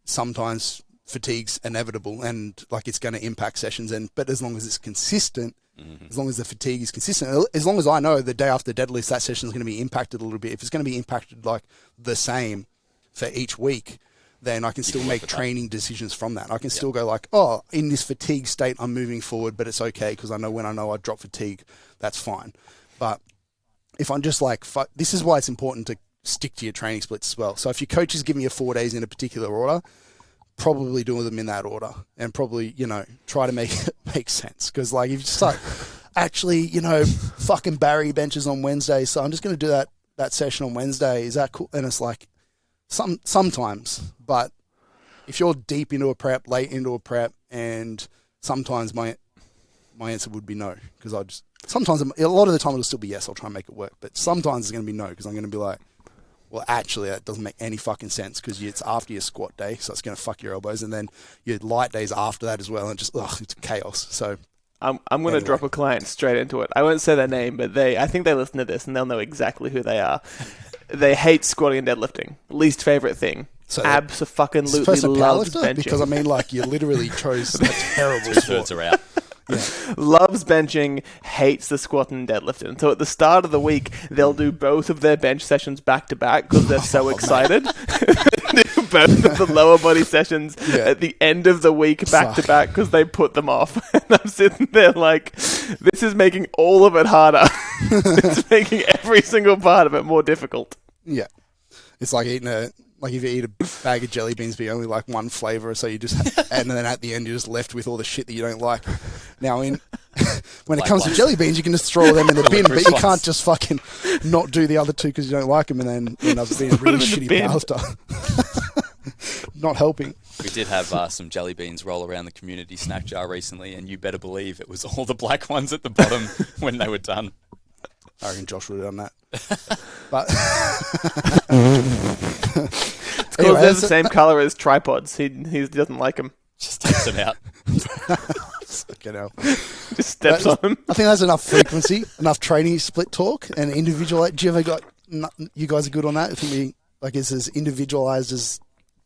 sometimes fatigue's inevitable and like it's going to impact sessions. But as long as it's consistent. Mm-hmm. As long as the fatigue is consistent, as long as I know the day after deadlift that session is going to be impacted a little bit. If it's going to be impacted like the same for each week, then I can still make training decisions from that. I can still go like, oh, in this fatigue state, I'm moving forward, but it's okay because I know I drop fatigue, that's fine. But if I'm just like, this is why it's important to stick to your training splits as well. So if your coach is giving you 4 days in a particular order, probably do them in that order and probably, try to make it make sense. Because, like, if you just like, actually, fucking Barry benches on Wednesday, so I'm just going to do that session on Wednesday. Is that cool? And it's like, sometimes. But if you're deep into a prep, late into a prep, and sometimes my answer would be no. Because a lot of the time it'll still be yes, I'll try and make it work. But sometimes it's going to be no, because I'm going to be like, well, actually, that doesn't make any fucking sense because it's after your squat day, so it's going to fuck your elbows, and then your light days after that as well, and just it's chaos. So I'm going to drop a client straight into it. I won't say their name, but I think they listen to this and they'll know exactly who they are. They hate squatting and deadlifting. Least favorite thing. So abso-fucking-lutely loves benching. Because I mean, like, you literally chose a terrible sport. Are out. Yeah. Loves benching, hates the squat and deadlifting. So at the start of the week, they'll do both of their bench sessions back to back because they're so excited. Do both of the lower body sessions at the end of the week back to back because they put them off. And I'm sitting there like, this is making all of it harder. It's making every single part of it more difficult. Yeah. It's like eating if you eat a bag of jelly beans, but you only like one flavour, so you just, and then at the end you're just left with all the shit that you don't like. Now, when it comes to jelly beans, you can just throw them in the bin, but you can't just fucking not do the other two because you don't like them, and then end up being a really shitty powerlifter. Not helping. We did have some jelly beans roll around the community snack jar recently, and you better believe it was all the black ones at the bottom when they were done. I reckon Josh would have done that. But it's because they're the same colour as tripods. He doesn't like them. Just takes them out. Just steps on them. I think that's enough frequency, enough training split talk, and individual. Do you ever got? You guys are good on that. I think it's as individualized as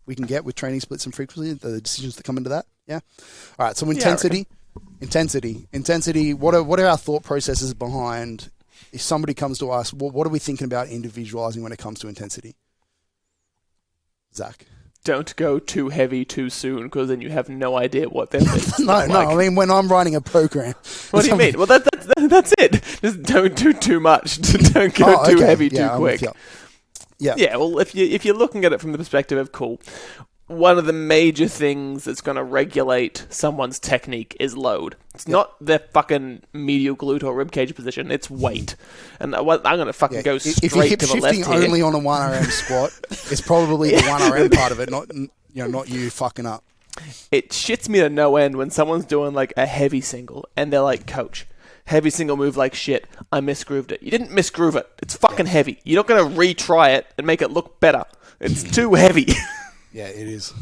we can get with training splits and frequency. The decisions that come into that. Yeah. All right. So intensity. What are our thought processes behind? If somebody comes to us, what are we thinking about individualizing when it comes to intensity? Zach? Don't go too heavy too soon because then you have no idea what they're No, I mean, when I'm writing a program. What do you mean? Well, that's it. Just don't do too much. Don't go too heavy too quick. Yeah, well, if you're looking at it from the perspective of, cool, one of the major things that's going to regulate someone's technique is load. It's not their fucking medial glute or ribcage position. It's weight. And I'm going to fucking go straight to the left here. If you're hip shifting only on a 1RM squat, it's probably the 1RM part of it, not you fucking up. It shits me to no end when someone's doing like a heavy single and they're like, coach, heavy single move like shit. I misgrooved it. You didn't misgroove it. It's fucking heavy. You're not going to retry it and make it look better. It's too heavy. Yeah, it is.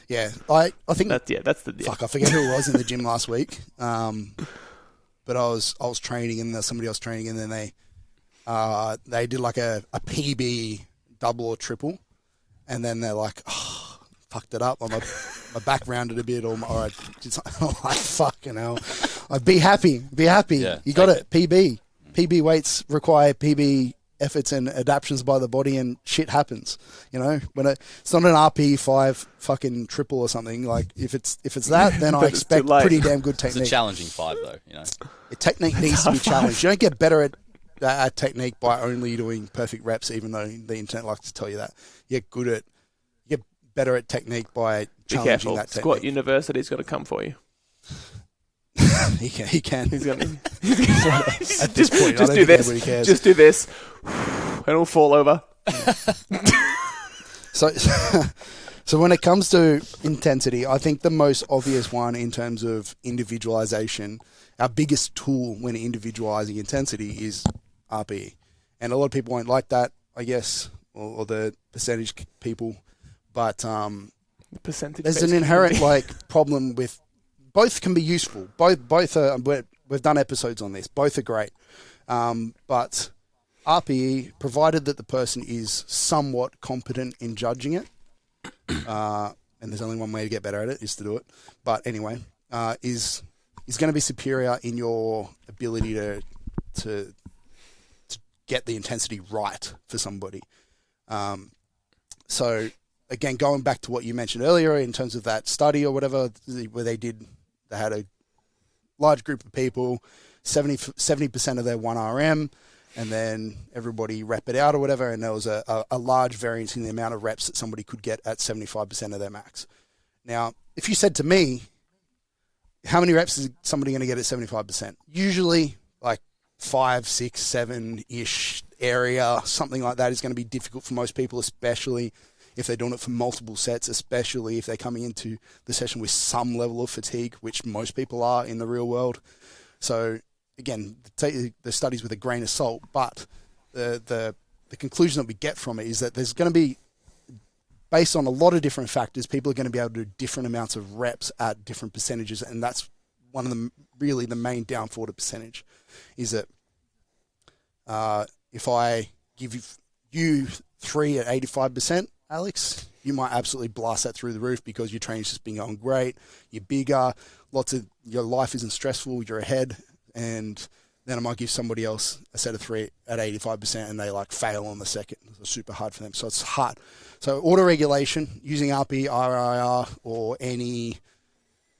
Yeah, I think that's the deal. Fuck, I forget who it was in the gym last week. But I was training and there's somebody else training, and then they did like a PB double or triple, and then they're like, oh, fucked it up. My back rounded a bit, or I'm like, fucking hell. Be happy. Yeah, you got it. PB weights require PB efforts and adaptations by the body, and shit happens. When it's not an RP 5 fucking triple or something. Like if it's that, then I expect pretty damn good technique. It's a challenging 5 though. The technique needs to be challenged. You don't get better at technique by only doing perfect reps, even though the internet likes to tell you that. You get better at technique by challenging that technique. Squat University's got to come for you. He can. He's gonna at this point. Just do this. Just do this, and it'll fall over. So when it comes to intensity, I think the most obvious one in terms of individualization, our biggest tool when individualizing intensity is RPE. And a lot of people won't like that, I guess, or the percentage people. But there's an inherent problem with both can be useful. Both are. We've done episodes on this. Both are great. But RPE, provided that the person is somewhat competent in judging it, and there's only one way to get better at it, is to do it. But anyway, is going to be superior in your ability to get the intensity right for somebody. So again, going back to what you mentioned earlier in terms of that study or whatever, where they had a large group of people, 70% of their 1RM, and then everybody rep it out or whatever, and there was a large variance in the amount of reps that somebody could get at 75% of their max. Now, if you said to me, how many reps is somebody going to get at 75%? Usually, like 5, 6, 7-ish area, something like that is going to be difficult for most people, especially if they're doing it for multiple sets, especially if they're coming into the session with some level of fatigue, which most people are in the real world. So again, take the studies with a grain of salt, but the conclusion that we get from it is that there's going to be, based on a lot of different factors, people are going to be able to do different amounts of reps at different percentages, and that's one of the really the main downfall to percentage, is that if I give you 3 at 85%, Alex, you might absolutely blast that through the roof because your training's just been going great. You're bigger, your life isn't stressful, you're ahead, and then I might give somebody else a set of 3 at 85% and they fail on the second. It's super hard for them. So it's hard. So auto-regulation using RP, RIR, or any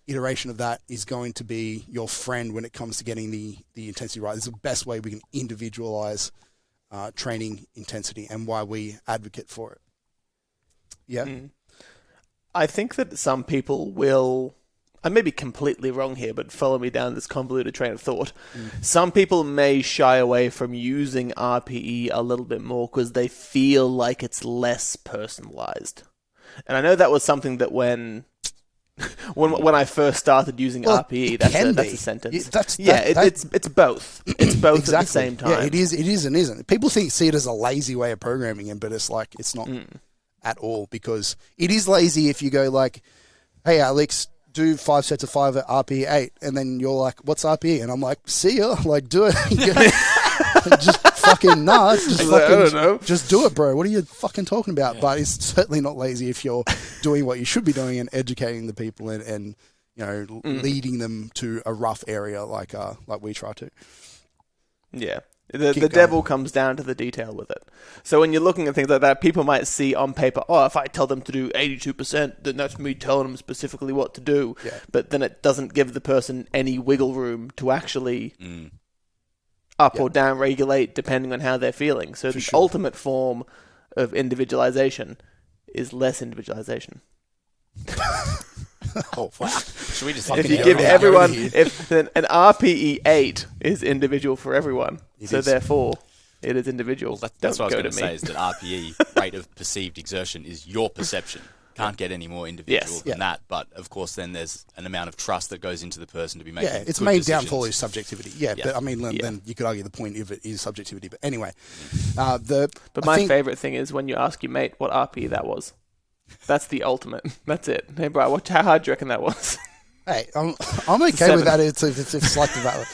iteration of that is going to be your friend when it comes to getting the intensity right. It's the best way we can individualize training intensity and why we advocate for it. Yeah. I think that some people will, I may be completely wrong here, but follow me down this convoluted train of thought. Some people may shy away from using RPE a little bit more because they feel like it's less personalized. And I know that was something that when I first started using RPE, that's a sentence. It's both. It's both exactly. At the same time. Yeah, it is and isn't. People see it as a lazy way of programming him, but it's not at all, because it is lazy if you go like, hey, Alex, do 5 sets of 5 at RPE 8, and then you're like, what's RPE? And I'm like, see ya, do it. Just fucking I don't know. Just do it, bro. What are you fucking talking about? Yeah. But it's certainly not lazy if you're doing what you should be doing and educating the people and leading them to a rough area like we try to. Yeah. The devil comes down to the detail with it. So when you're looking at things like that, people might see on paper, if I tell them to do 82%, then that's me telling them specifically what to do. Yeah. But then it doesn't give the person any wiggle room to actually up or down regulate depending on how they're feeling. So the ultimate form of individualization is less individualization. Oh, wow. Should we just if you give everyone, if then an RPE 8 is individual for everyone, therefore it is individual. Well, that's what I was going to say, is that RPE, rate of perceived exertion, is your perception. Can't get any more individual than that. But of course, then there's an amount of trust that goes into the person to be making its main downfall is subjectivity. But I mean, then you could argue the point of it is subjectivity. But anyway, my favorite thing is when you ask your mate what RPE that was. That's the ultimate. That's it. Hey, bro, how hard do you reckon that was? Hey, I'm okay 7. With that if it's selective valid.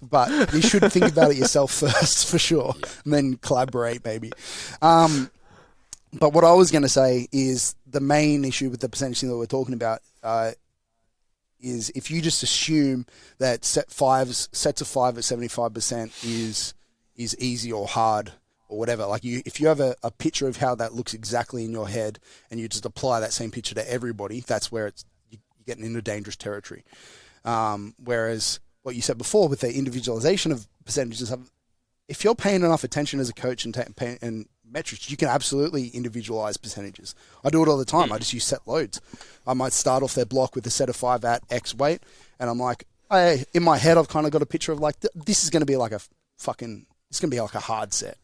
But you should think about it yourself first, for sure, and then collaborate, maybe. But what I was going to say is the main issue with the percentage thing that we're talking about is if you just assume that sets of 5 at 75% is easy or hard or whatever. Like if you have a picture of how that looks exactly in your head and you just apply that same picture to everybody, that's where you're getting into dangerous territory. Whereas what you said before with the individualization of percentages, if you're paying enough attention as a coach and metrics, you can absolutely individualize percentages. I do it all the time. I just use set loads. I might start off their block with a set of 5 at X weight, and I'm like, in my head, I've kind of got a picture of like, this is going to be like it's going to be like a hard set.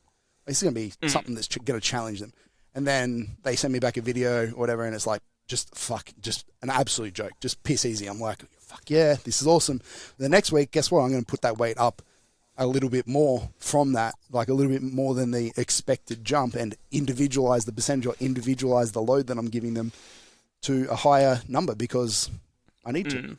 It's going to be something that's going to challenge them. And then they send me back a video or whatever, and it's like, just an absolute joke. Just piss easy. I'm like, fuck yeah, this is awesome. The next week, guess what? I'm going to put that weight up a little bit more from that, like a little bit more than the expected jump, and individualize the percentage or individualize the load that I'm giving them to a higher number because I need to.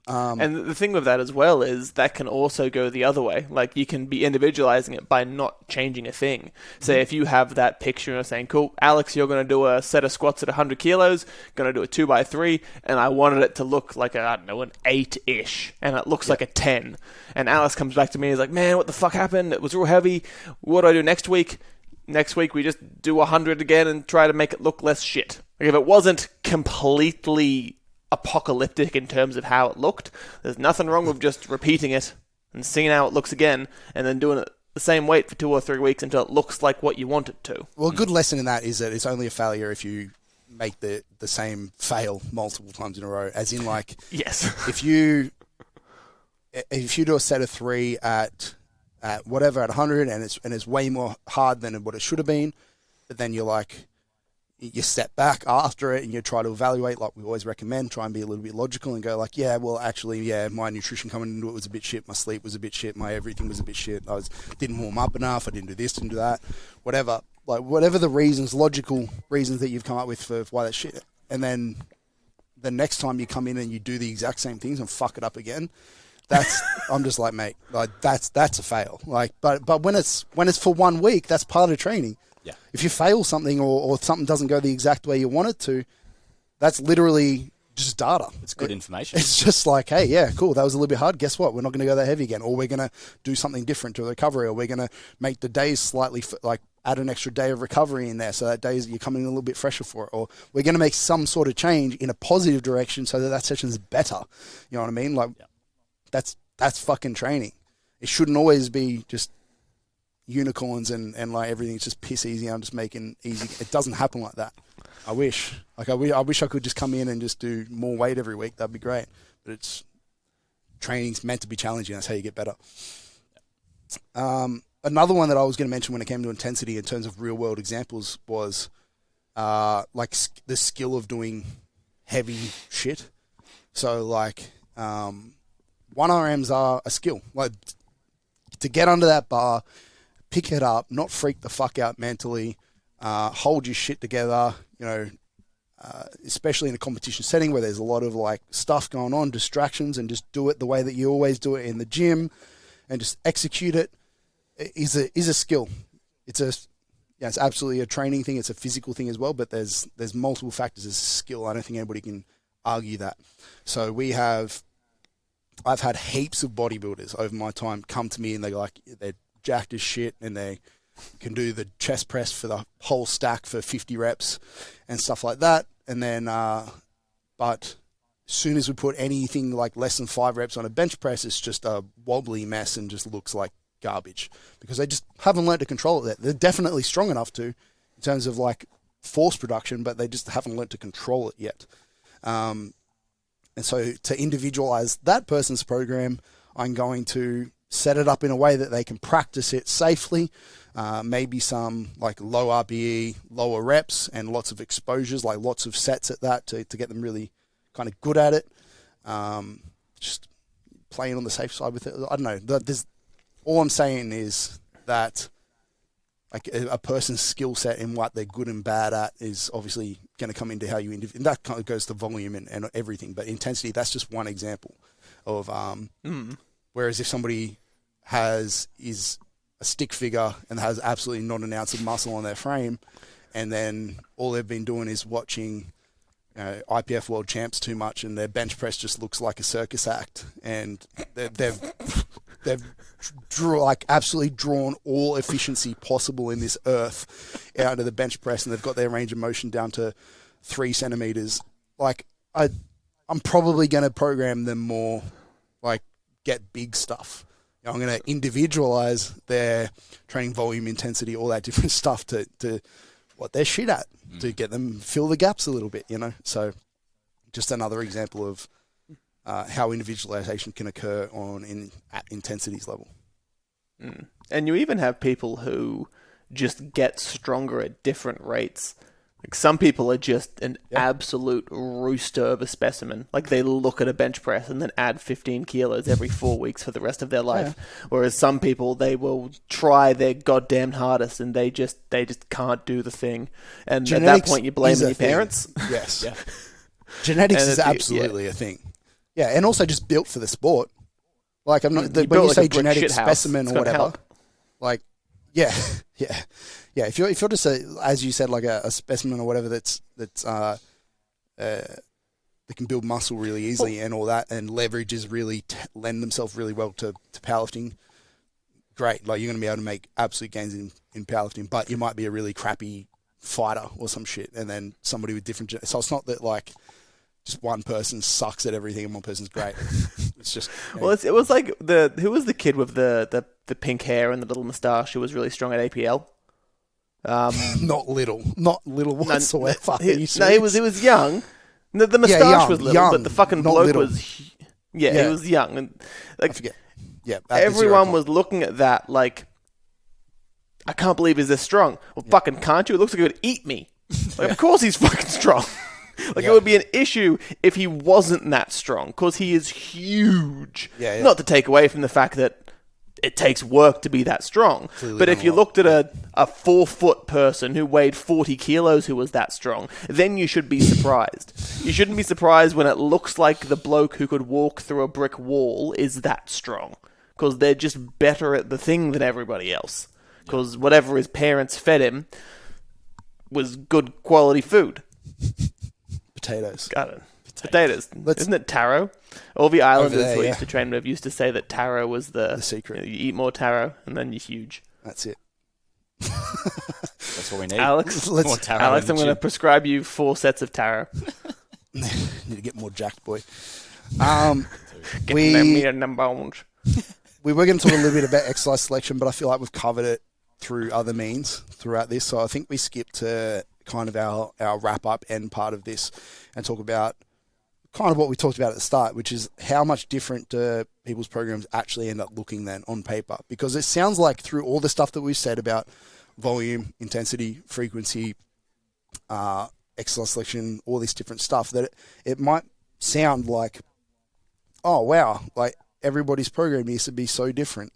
And the thing with that as well is that can also go the other way. Like you can be individualizing it by not changing a thing. Say if you have that picture and you're saying, cool, Alex, you're going to do a set of squats at 100 kilos, going to do a 2x3, and I wanted it to look like an 8-ish, and it looks like a 10. And Alex comes back to me and is like, man, what the fuck happened? It was real heavy. What do I do next week? Next week we just do 100 again and try to make it look less shit. Like if it wasn't completely apocalyptic in terms of how it looked, there's nothing wrong with just repeating it and seeing how it looks again and then doing it the same weight for 2 or 3 weeks until it looks like what you want it to. Well, a good lesson in that is that it's only a failure if you make the same fail multiple times in a row, as in like, yes, if you do a set of 3 at whatever at 100 and it's way more hard than what it should have been, but then you step back after it and you try to evaluate, like we always recommend, try and be a little bit logical and go like, yeah, well, actually, yeah, my nutrition coming into it was a bit shit, my sleep was a bit shit, my everything was a bit shit, didn't warm up enough, I didn't do this, didn't do that, whatever. Like, whatever the reasons, logical reasons that you've come up with for why that shit. And then the next time you come in and you do the exact same things and fuck it up again, I'm just like, mate, like that's a fail. Like, but when it's for 1 week, that's part of training. Yeah. If you fail something or something doesn't go the exact way you want it to, that's literally just data. It's good information. It's just like, hey, yeah, cool, that was a little bit hard. Guess what? We're not going to go that heavy again, or we're going to do something different to the recovery, or we're going to make the days slightly add an extra day of recovery in there, so that days you're coming in a little bit fresher for it, or we're going to make some sort of change in a positive direction so that session's better. You know what I mean? Like, that's fucking training. It shouldn't always be just unicorns and like everything's just piss easy. I'm just making easy. It doesn't happen like that. I wish I could just come in and just do more weight every week. That'd be great. But training's meant to be challenging. That's how you get better. Another one that I was going to mention when it came to intensity in terms of real world examples was like the skill of doing heavy shit. So like 1RMs are a skill. Like to get under that bar, pick it up, not freak the fuck out mentally, hold your shit together, especially in a competition setting where there's a lot of like stuff going on, distractions, and just do it the way that you always do it in the gym and just execute it is a skill. It's absolutely a training thing. It's a physical thing as well, but there's multiple factors as skill. I don't think anybody can argue that. So I've had heaps of bodybuilders over my time come to me and they're jacked as shit and they can do the chest press for the whole stack for 50 reps and stuff like that. And then, but as soon as we put anything like less than 5 reps on a bench press, it's just a wobbly mess and just looks like garbage because they just haven't learned to control it. They're definitely strong enough to, in terms of like force production, but they just haven't learned to control it yet. And so to individualize that person's program, I'm going to set it up in a way that they can practice it safely, maybe some like low RPE, lower reps, and lots of exposures, like lots of sets at that to get them really kind of good at it. Just playing on the safe side with it. I don't know. All I'm saying is that like a person's skill set and what they're good and bad at is obviously going to come into how you and that kind of goes to volume and everything. But intensity, that's just one example of whereas if somebody is a stick figure and has absolutely not an ounce of muscle on their frame and then all they've been doing is watching IPF World Champs too much, and their bench press just looks like a circus act, and they've absolutely drawn all efficiency possible in this earth out of the bench press, and they've got their range of motion down to 3 centimeters. Like, I'm probably going to program them more, like, get big stuff. I'm going to individualize their training volume, intensity, all that different stuff to what they're shit at, to get them fill the gaps a little bit, So just another example of how individualization can occur at intensities level. And you even have people who just get stronger at different rates. Like, some people are just an absolute rooster of a specimen. Like, they look at a bench press and then add 15 kilos every 4 weeks for the rest of their life. Yeah. Whereas some people, they will try their goddamn hardest and they just can't do the thing. And genetics, at that point, you're blaming your parents. Yes. Yeah. Genetics is absolutely a thing. Yeah, and also just built for the sport. Like, I'm not when you say genetic specimen or whatever. Like, yeah. If you're just as you said, like a specimen or whatever that can build muscle really easily and all that, and leverages really lend themselves really well to powerlifting. Great, like, you're going to be able to make absolute gains in powerlifting, but you might be a really crappy fighter or some shit, and then somebody with different. So it's not that like just one person sucks at everything and one person's great. It's just well, it was like who was the kid with the pink hair and the little moustache who was really strong at APL. Not little whatsoever. He was young. The moustache was little, young, but the fucking bloke little. Was he was young, and like, I forget. Yeah, everyone was looking at that like, I can't believe he's this strong. Well, fucking can't you? It looks like he would eat me. Like, of course he's fucking strong. Like, it would be an issue if he wasn't that strong, because he is huge. Yeah. Not to take away from the fact that it takes work to be that strong. Clearly, but if you looked at a 4-foot person who weighed 40 kilos who was that strong, then you should be surprised. You shouldn't be surprised when it looks like the bloke who could walk through a brick wall is that strong, because they're just better at the thing than everybody else. Because whatever his parents fed him was good quality food. Potatoes. Got it. Potatoes. Isn't it taro? All the islanders who used to train with used to say that taro was the secret. You eat more taro and then you're huge. That's it. That's what we need. Alex, more taro I'm going to prescribe you 4 sets of taro. Need to get more jacked, boy. Get them meat and them bones. We were going to talk a little bit about exercise selection, but I feel like we've covered it through other means throughout this. So I think we skipped to kind of our wrap-up end part of this and talk about kind of what we talked about at the start, which is how much different people's programs actually end up looking than on paper. Because it sounds like through all the stuff that we've said about volume, intensity, frequency, exercise selection, all this different stuff, that it might sound like, oh, wow, like everybody's program needs to be so different.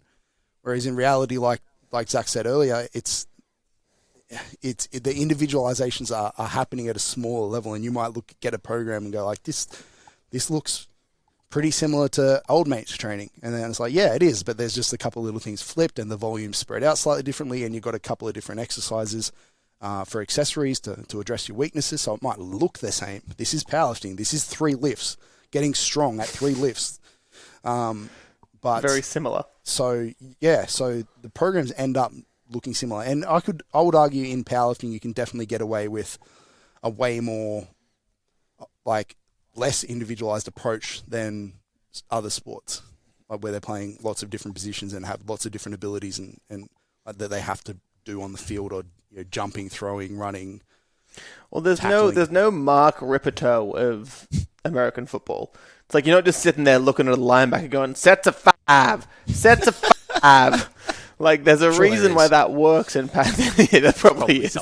Whereas in reality, like Zach said earlier, it's the individualizations are happening at a smaller level, and you might get a program and go like, this looks pretty similar to old mates training, and then it's like, yeah, it is, but there's just a couple of little things flipped and the volume spread out slightly differently, and you've got a couple of different exercises for accessories to address your weaknesses, so it might look the same. This is powerlifting. This is 3 lifts, getting strong at 3 lifts. But very similar. So the programs end up looking similar, and I would argue in powerlifting you can definitely get away with a way more like less individualized approach than other sports, like where they're playing lots of different positions and have lots of different abilities and that they have to do on the field, or jumping, throwing, running. Well, there's no Mark Ripperto of American football. It's like you're not just sitting there looking at a linebacker going, sets of 5. Like, there's a reason why that works in yeah, there probably is.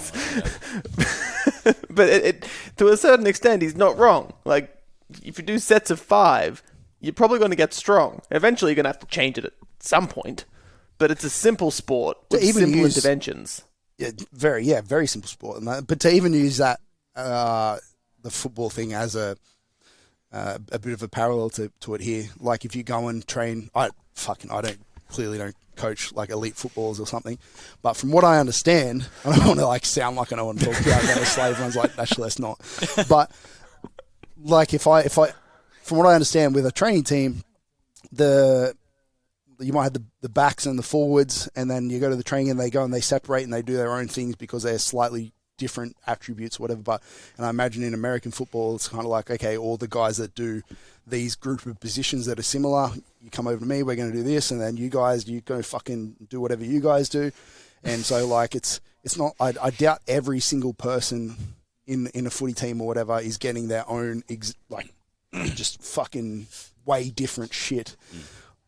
But it to a certain extent, he's not wrong. Like, if you do sets of 5, you're probably going to get strong. Eventually, you're going to have to change it at some point. But it's a simple sport with simple interventions. Yeah, very simple sport. But to even use that, the football thing as a bit of a parallel to it here. Like, if you go and train, I don't clearly don't coach like elite footballers or something. But from what I understand, I don't want to like sound like I know what I'm talking about. The slave one's like, actually, that's not. But like if I, from what I understand, with a training team, you might have the backs and the forwards, and then you go to the training and they go and they separate and they do their own things because they're slightly different attributes or whatever. And I imagine in American football, it's kind of like, okay, all the guys that do these group of positions that are similar, you come over to me, we're going to do this, and then you go fucking do whatever you guys do. And so like it's not, I doubt every single person in a footy team or whatever is getting their own just fucking way different shit.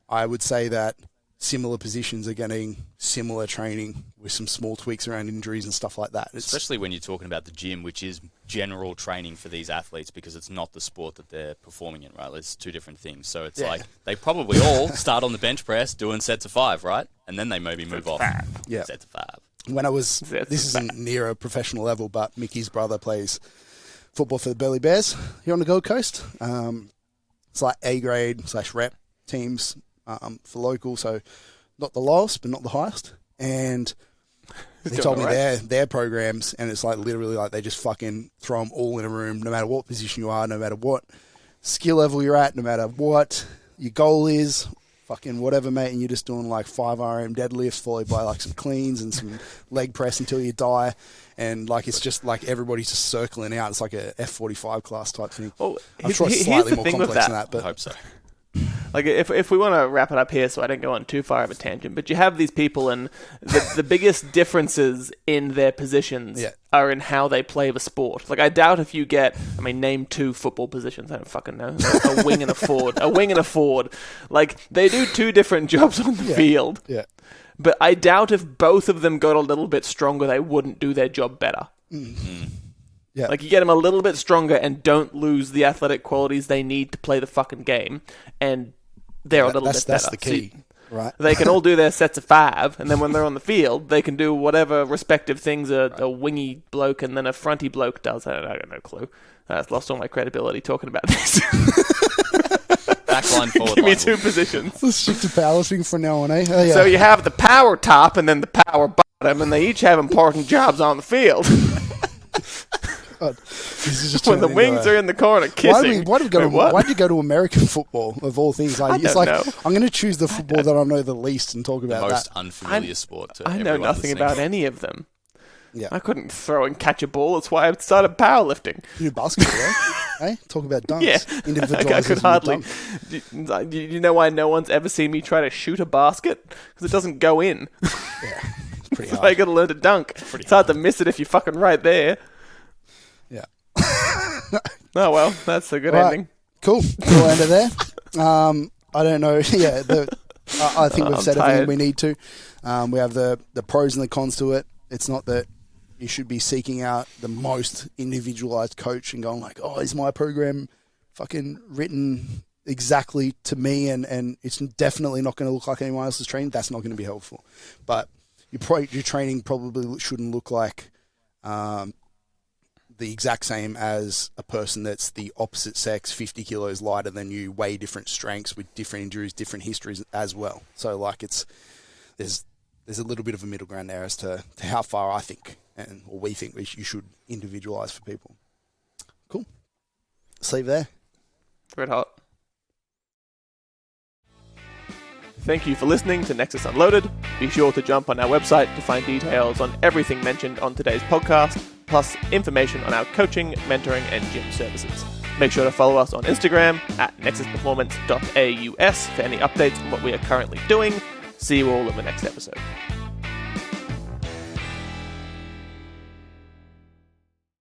I would say that similar positions are getting similar training with some small tweaks around injuries and stuff like that. Especially when you're talking about the gym, which is general training for these athletes because it's not the sport that they're performing in, right? It's two different things. So it's like they probably all start on the bench press doing sets of 5, right? And then they maybe move off sets of 5. When I was, this isn't near a professional level, but Mickey's brother plays football for the Burleigh Bears here on the Gold Coast. It's like A grade / rep teams for local, so not the lowest, but not the highest. And they told me their programs, and it's like literally like they just fucking throw them all in a room, no matter what position you are, no matter what skill level you're at, no matter what your goal is, fucking whatever, mate, and you're just doing like 5 RM deadlifts followed by like some cleans and some leg press until you die. And like it's just like everybody's just circling out. It's like a F45 class type thing. Well, I'm sure it's slightly more complex than that, but I hope so. Like, if we want to wrap it up here so I don't go on too far of a tangent, but you have these people and the biggest differences in their positions are in how they play the sport. Like, I doubt if you get, name 2 football positions. I don't fucking know. A wing and a forward. A wing and a forward. Like, they do 2 different jobs on the field. Yeah. But I doubt if both of them got a little bit stronger, they wouldn't do their job better. Mm. Yeah. Like, you get them a little bit stronger and don't lose the athletic qualities they need to play the fucking game, and they're a little bit better. That's the key, right? They can all do their sets of 5, and then when they're on the field, they can do whatever respective things a wingy bloke and then a fronty bloke does. I got no clue. I've lost all my credibility talking about this. Backline, forward Give me line. 2 positions. Let's stick to powerlifting from now on, eh? Oh, yeah. So you have the power top and then the power bottom, and they each have important jobs on the field. God, this is just when the wings are in the corner kissing. Why did you go to American football of all things? Like, it's like, I'm going to choose the football that I know the least and talk about the most that. unfamiliar sport to I know nothing about any of them. Yeah. I couldn't throw and catch a ball. That's why I started powerlifting. You do basketball, right? Hey, talk about dunks. Yeah, Individualized. I could hardly. You know why no one's ever seen me try to shoot a basket? Because it doesn't go in. Yeah, it's pretty hard. So you got to learn to dunk. It's hard to miss it if you're fucking right there. Yeah. Oh well, that's a good ending. Cool. We'll end it there. I don't know. Yeah, I think we've said everything we need to. We have the pros and the cons to it. It's not that you should be seeking out the most individualized coach and going like, oh, is my program fucking written exactly to me and it's definitely not going to look like anyone else's training. That's not going to be helpful. But your training probably shouldn't look like the exact same as a person that's the opposite sex, 50 kilos lighter than you, way different strengths with different injuries, different histories as well. So like there's a little bit of a middle ground there as to how far I think or we think you should individualize for people. Cool. Let's leave there. Red hot. Thank you for listening to Nexus Unloaded. Be sure to jump on our website to find details on everything mentioned on today's podcast, plus information on our coaching, mentoring, and gym services. Make sure to follow us on Instagram at NexusPerformance.Aus for any updates on what we are currently doing. See you all in the next episode.